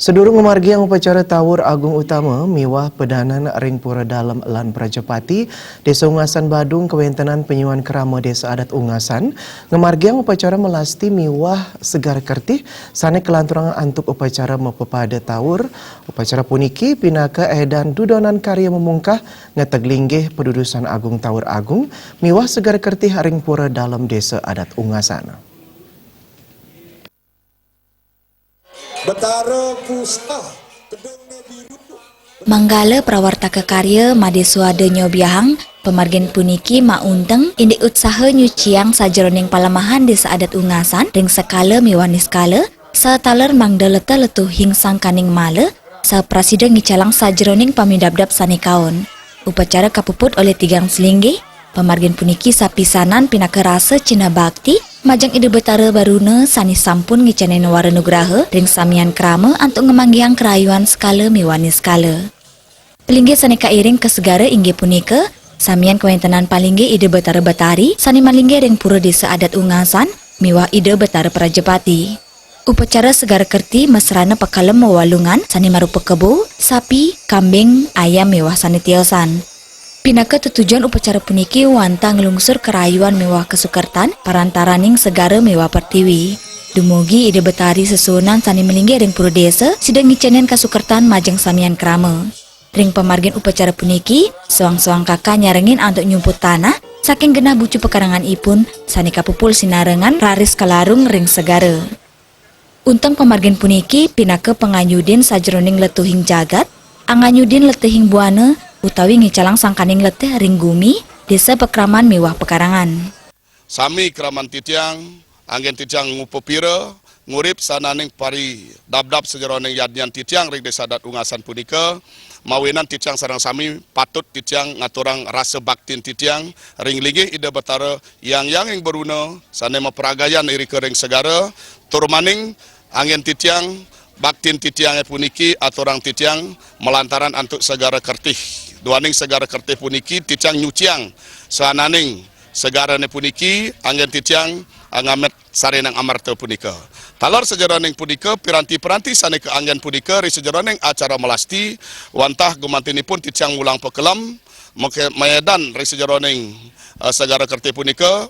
Sedurung memargiang upacara Tawur Agung Utama, miwah pedanan ring pura dalam Lan Prajapati, Desa Ungasan Badung, Kewentenan Penyuan Kerama Desa Adat Ungasan, ngemargiang upacara melasti miwah segar kertih, sane kelanturangan antuk upacara mepepada Tawur, upacara puniki, pinaka edan dudonan karya memungkah, ngeteglinggih pedudusan Agung Tawur Agung, miwah segar kertih ring pura dalam Desa Adat Ungasan. Betara Pusah biru. Manggala prawarta kekarya Made Suada Nyobiahang, pemargin puniki Ma Unteng, indik utsaha nyuciang sajroning palemahan Desa Adat Ungasan, ring sekala miwani skala, sataler mangda leta letuhing sangkaning male, sa presiden ngicalang sajroning pamidabdab sanikaon. Upacara kapuput oleh tigang selinggi, pemargin puniki sapisanan pinaka rasa Cina Bakti, majang ide betara baruna sani sampun ngicanen wara nugraha ring samian krama antuk ngemanggiang kerayuan skala miwani skala. Pelinggi sani kairing ke segara inggih punika, samian kewentenan palinggi ide betara betari sani malinggi ring pura Desa Adat Ungasan, miwah ide betara Prajapati. Upacara segar kerti mesrana pekalem mewalungan sani marupa kebo, sapi, kambing, ayam miwah sani tiosan. Pinaka tujuan upacara puniki wanta ngelungsur kerayuan mewah kesukertan parantaraning segara mewah pertiwi. Dumugi ide betari sesunan sani melinggi ring pura desa sidang ngicenen kasukertan majeng samian krama. Ring pemargin upacara puniki, soang-soang kakak nyarengin antuk nyumput tanah saking genah bucu pekarangan ipun sani kapupul sinarengan raris kalarung ring segara. Unteng pemargin puniki pinaka penganyudin sajroning letuhing jagat, anganyudin letuhing buana utawi ngicalang sangkaning leteh ring gumi desa pekraman miwah pekarangan. Sami kraman titiang, angin titiang ngupopira, ngurip sananing pari dabdab sejeroning yadnian titiang ring Desa Adat Ungasan punika, mawinan titiang sarang sami patut titiang ngaturang rasa baktin titiang ring linggih ide betara yang beruna sanema peragayan iri kering segara, turmaning angin titiang baktin titiang puniki aturang titiang melantaran antuk segara kertih. Duaning segara kertih puniki titiang nyuciang sananing segara ne puniki angin titiang angamet sarenang amarta punika. Talor sejeroning punika piranti-piranti sane ke angin punika ri sejeroning acara melasti wantah gumantinipun titiang mulang pekelam medan ri sejeroning segara kertih punika.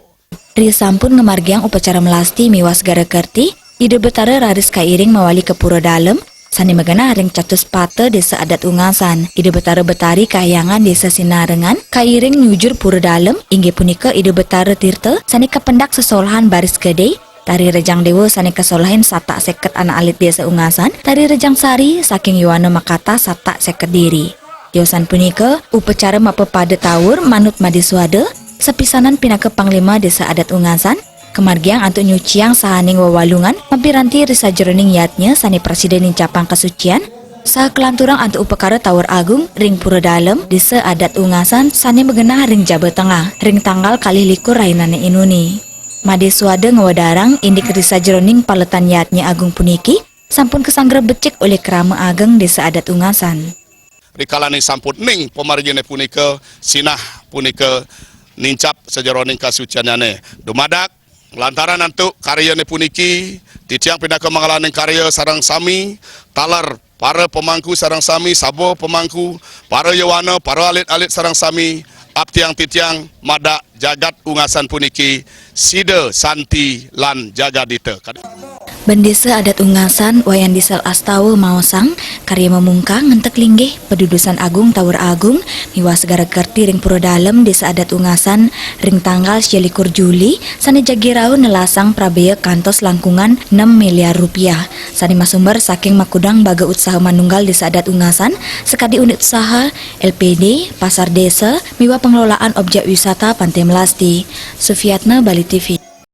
Ri sampun ngemargiang upacara melasti miwas segara kertih, ide betara raris kairing mawali ke pura dalem, sani megana ring catus pate Desa Adat Ungasan, ide betara betari kahyangan Desa Sinarengan, kairing nyujur pura dalem, inggih punika ide betara tirta, sani kependak sesolahan baris gede, tari rejang dewa sani kesolahin satak seket anak alit Desa Ungasan, tari rejang sari saking Yuwana Makata satak seket diri. Yosan punika, upacara mapepada Tawur manut Made Suada, sepisanan pinaka Panglima Desa Adat Ungasan, kemargiang antuk nyuciang sahaning wawalungan mampiranti risa jeroning yatnya sani presiden capang kesucian sah kelanturang antuk upakara Tawur Agung ring pura dalem Desa Adat Ungasan sani megenah ring Jawa Tengah ring tanggal kali likur rainane inuni. Made Suada ngewadarang indik risa jeroning paletan yatnya Agung puniki sampun kesanggra becik oleh Kerama Ageng Desa Adat Ungasan. Rikalani sampun ning pemargine punika sinah punika nincap sejeroning kasucianane dumadak lantaran antuk karya ne puniki, titiang pinaka mangalaning karya sarang sami, talar para pemangku sarang sami, sabo pemangku, para yawana, para alit-alit sarang sami, aptiang titiang madak jagat Ungasan puniki, sida santi lan jagadita. Bendesa Adat Ungasan wayan disel astawa maosang karya memungkang ngentek linggih pedudusan Agung Tawur Agung miwah segara kerti ring pura dalem Desa Adat Ungasan ring tanggal 21 Juli sani jagirau nelasang prabea kantos langkungan 6 miliar rupiah sani masumber saking makudang baga usaha manunggal Desa Adat Ungasan sekadi unit usaha LPD Pasar Desa miwah pengelolaan objek wisata Pantai Melasti. Sufiatna, Bali TV.